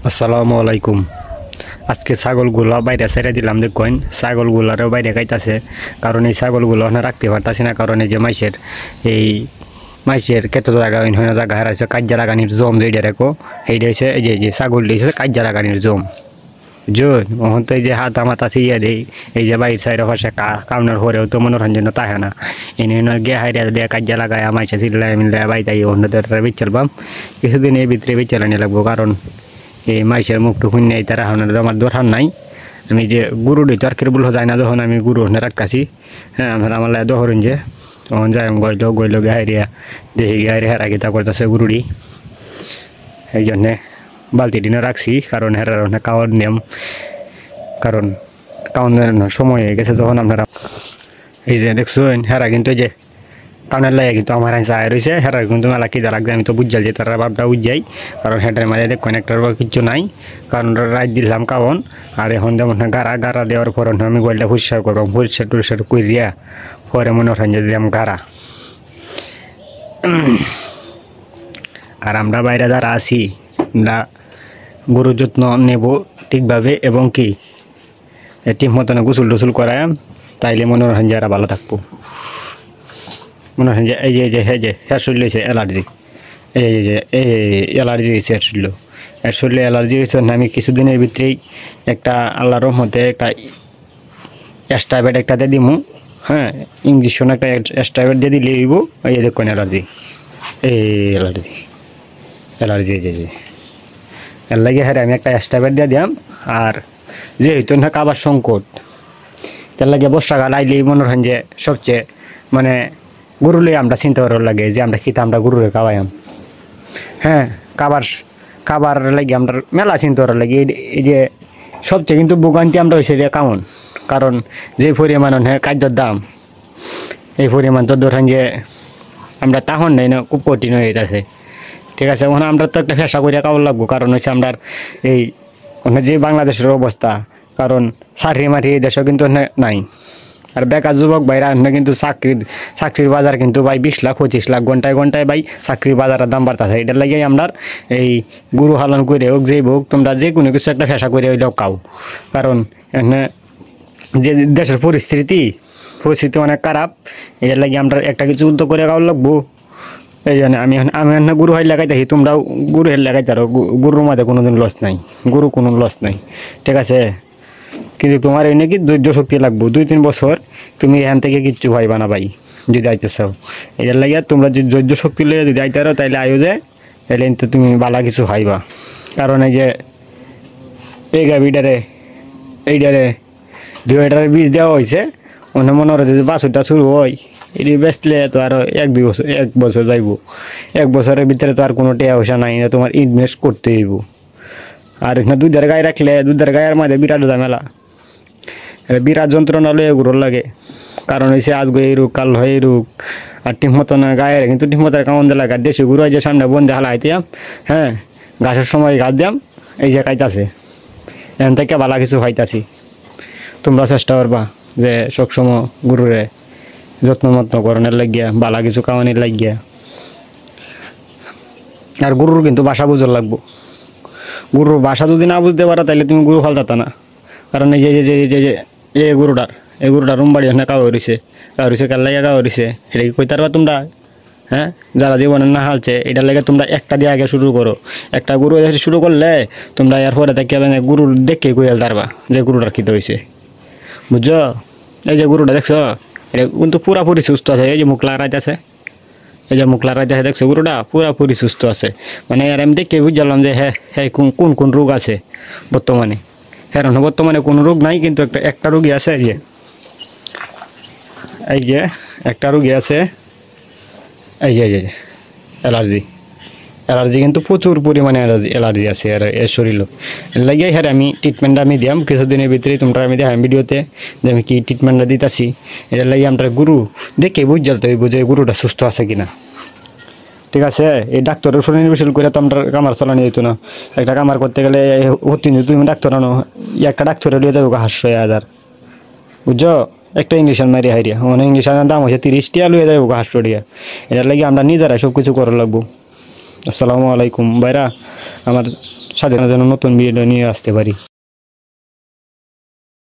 আসসালামু আলাইকুম। আজকে ছাগলগুলো বাইরে ছেড়ে দিলাম, দেখুন ছাগলগুলোরও বাইরে খাইতেছে। কারণ এই ছাগলগুলো ওখানে রাখতে পারতাছি না, কারণ এই যে মাইসের কত জায়গা অন্য জায়গা হারাইছে কাজ্যা লাগানির জম যেটা রেখো এইটা হচ্ছে এই যে ছাগল দিয়েছে কাজ্যা লাগানির জম জোন ওখান তো এই যে হাত মাথা ছিয়া দেই এই যে বাইর সাইডের পাশে কাউনার হরেও তো মনোরঞ্জন তাহে না এনে গিয়ে হাইরা দিয়ে কাজ্যা লাগায় মাইসে চিল্লায় মিল্লায় বাইতাই অন্যদের বেচালবাম কিছুদিন এই ভিতরে বেচালানি লাগবো। কারণ এই মাইসের মুখটু শুনে তারা আমার দরকার নাই। আমি যে গুরু দিই তর্কের বলে যায় না, যখন আমি গুরু রাখতেছি হ্যাঁ আমার দহরুন যে তখন যাই গইল গাইরিয়া দেখি গাইরে হেরা গীতা করতেছে গুরুডি, এই জন্যে বালতি দিনে রাখছি। কারণ হেরার খাওয়ার নিয়ম, কারণ কাউনের সময় হয়ে গেছে যখন আপনারা এই যে দেখছেন হেরা কিন্তু এই যে কাউনের লাগে কিন্তু আমার চায় রয়েছে হেরার কিন্তু মেলা কিদা লাগছে। আমি তো বুঝাল যে তারা ভাবটা বুঝাই, কারণ হেঁটার মাঝে দেখুন একটা কিছু নাই। কারণ রাত দিলাম কাউন আর এখন যেমন গাড়া দেওয়ার পর আমি গোলটা পরিষ্কার করবাম, পরিষ্কার টরিষ্কার করিয়া পরে মনে হয় যে দিলাম গাড়া। আর আমরা বাইরে যারা আছি আমরা গরুর যত্ন নেব ঠিকভাবে এবং কি ঠিক মতন গোসল টোসল করায়াম, তাইলে মনে হয় যে এরা ভালো থাকবো। মনে হয় যে এই যে হেয়ার শরীর হয়েছে অ্যালার্জি, এই যে অ্যালার্জি হয়েছে হেয়ার শরীরে অ্যালার্জি হয়েছে। আমি কিছুদিনের ভিতরেই একটা আল্লাহর রহমতে একটা অ্যাস্টাইবেট একটা দিয়ে দিমু, হ্যাঁ ইঞ্জেকশন একটা অ্যাস্টাইবেট দিয়ে দিলে দিব। এই দেখুন অ্যালার্জি, এই অ্যালার্জি যে এর লাগে হ্যাঁ আমি একটা অ্যাস্টাইবেট দিয়ে দিলাম। আর যেহেতু না খাবার সংকট, তার লাগে বর্ষাকাল আইলেই মনে হয় যে সবচেয়ে মানে গরুলে আমরা চিন্তা করার লাগে যে আমরা খেতে আমরা গরুরে খাওয়াইম, হ্যাঁ খাবার লাগে আমরা মেলা চিন্তা করার লাগে। এই যে সবচেয়ে কিন্তু ভোগান্তি আমরা হয়েছে যে কামন, কারণ যে পরিমাণ হ্যাঁ খাদ্যর দাম এই পরিমাণ তো ধরেন যে আমরা তাহন নেই না, খুব কঠিন হয়ে গেছে। ঠিক আছে, ওখানে আমরা তো একটা ফেসা করে খাওয়ার লাগবো। কারণ হচ্ছে আমরা এই যে বাংলাদেশের অবস্থা, কারণ চাকরি মাটি এই দেশেও কিন্তু নাই। আর বেকার যুবক ভাইরা কিন্তু চাকরির বাজার কিন্তু ভাই 20 লাখ 25 লাখ ঘন্টায় ভাই চাকরির বাজারের দাম বাড়তেছে। এটার লাগে আমরা এই গরু পালন করে হোক যেই হোক তোমরা যে কোনো কিছু একটা ফেসা করে হইলেও খাও। কারণ যে দেশের পরিস্থিতি অনেক খারাপ, এটার লাগে আমরা একটা কিছু উদ্যোগ করে খাওয়ার লাগবো। এই জন্য আমি গরু হাই লাগাই দেখি, তোমরাও গরু হেল লাগাই তারো। গরুর মাঝে কোনোদিন লস নাই, গরু কোনো লস নাই, ঠিক আছে। কিন্তু তোমার এই নাকি ধৈর্য শক্তি লাগবো, 2-3 বছর তুমি এখান থেকে কিচ্ছু ভাইবা না ভাই যদি আইতে চাও। এটার লাগে তোমরা যদি ধৈর্য শক্তি লেগে যদি আইতে পারো তাইলে আয়ো যায়, তাইলে কিন্তু তুমি ভালো কিছু খাইবা। কারণ এই যে এই গাভিটারে এইটারে 2টারে বীজ দেওয়া হয়েছে, অন্য মনে হয় যদি বাছুরটা শুরু হয় এটি বেচলে তো আরও 1 বছর যাইব। 1 বছরের ভিতরে তো আর কোনো টেয়া পয়সা নাই, তোমার ইনভেস্ট করতে হইব। আর এখানে দুধের গায়ে রাখলে দুধের গায়ের মাঝে বিরাট ঝামেলা, বিরাট যন্ত্রণা লয়ে গুরুর লাগে। কারণ হয়েছে আজকে এই রোগ কাল হয় এই রোগ, আর ঠিক মতন গায়ের কিন্তু ঠিক মতো কেমন লাগে। আর দেশি গুরু যে সামনে বন্ধে হালাইতাম, হ্যাঁ ঘাসের সময় ঘাস দিয়াম, এই যে খাইতাছে এখান থেকে ভালো কিছু খাইতাছি। তোমরা চেষ্টা করবা যে সবসময় গুরুরে যত্ন করণের লাগিয়া ভালো কিছু খাওয়ানোর লাগিয়া। আর গরুর কিন্তু বাসা বুঝার লাগবো। গরুর বাসা যদি না বুঝতে পারো তাহলে তুমি গরু ফালতাতা না। কারণ এই যে গরুটার রুম বাড়ি ওখানে কাউ হরিছে কার লাগে কাউ হরিছে, এটা কি কইতে পারবা তোমরা? হ্যাঁ যারা জীবনে না হালছে এটার লাগে তোমরা একটা দিয়ে আগে শুরু করো। একটা গরু শুরু করলে তোমরা এর পরে দেখে গরুর দেখে কইয়াল তারবা যে গরুটার খিতে হয়েছে, বুঝছো? এই যে গরুটা দেখছো এটা কিন্তু পুরাপুরি সুস্থ আছে। এই যে মুখ লাগাইতেছে, এই যে মুখ লাগাইতেছে দেখছো গরুটা পুরাপুরি সুস্থ আছে। মানে আর আমি দেখে বুঝলাম যে হ্যাঁ কোন রোগ আছে বর্তমানে। হ্যাঁ বর্তমানে কোনো রোগ নাই, কিন্তু একটা রোগী আছে। এই যে একটা রোগী আছে, এই যে অ্যালার্জি কিন্তু প্রচুর পরিমাণে অ্যালার্জি আছে এর শরীরও। এর লাগে হ্যাঁ আমি ট্রিটমেন্টটা আমি দিয়াম কিছুদিনের ভিতরেই, তোমরা আমি দেখাম ভিডিওতে যে আমি কি ট্রিটমেন্টটা দিতেছি। এটার লাগে আমরা গরু দেখে বুঝতে হইব যে গরুটা সুস্থ আছে কিনা, ঠিক আছে। এই ডাক্তারের ফোন নির্ভরশীল করে তো আমরা কামার চালানো যেত না। একটা কামার করতে গেলে তুমি ডাক্তার আনো, একটা ডাক্তারে লিয়ে দেবো 500,000, বুঝছো? একটা ইঞ্জেকশন মারি হারিয়া মানে ইঞ্জেকশনের দাম হচ্ছে 30 টাকা লিয়ে দেবো 500 টাকা। এটার লাগে আমরা নিজেরাই সব কিছু করার লাগবো। আসসালামু আলাইকুম ভাইরা, আমার সাথে যেন নতুন ভিডিও নিয়ে আসতে পারি।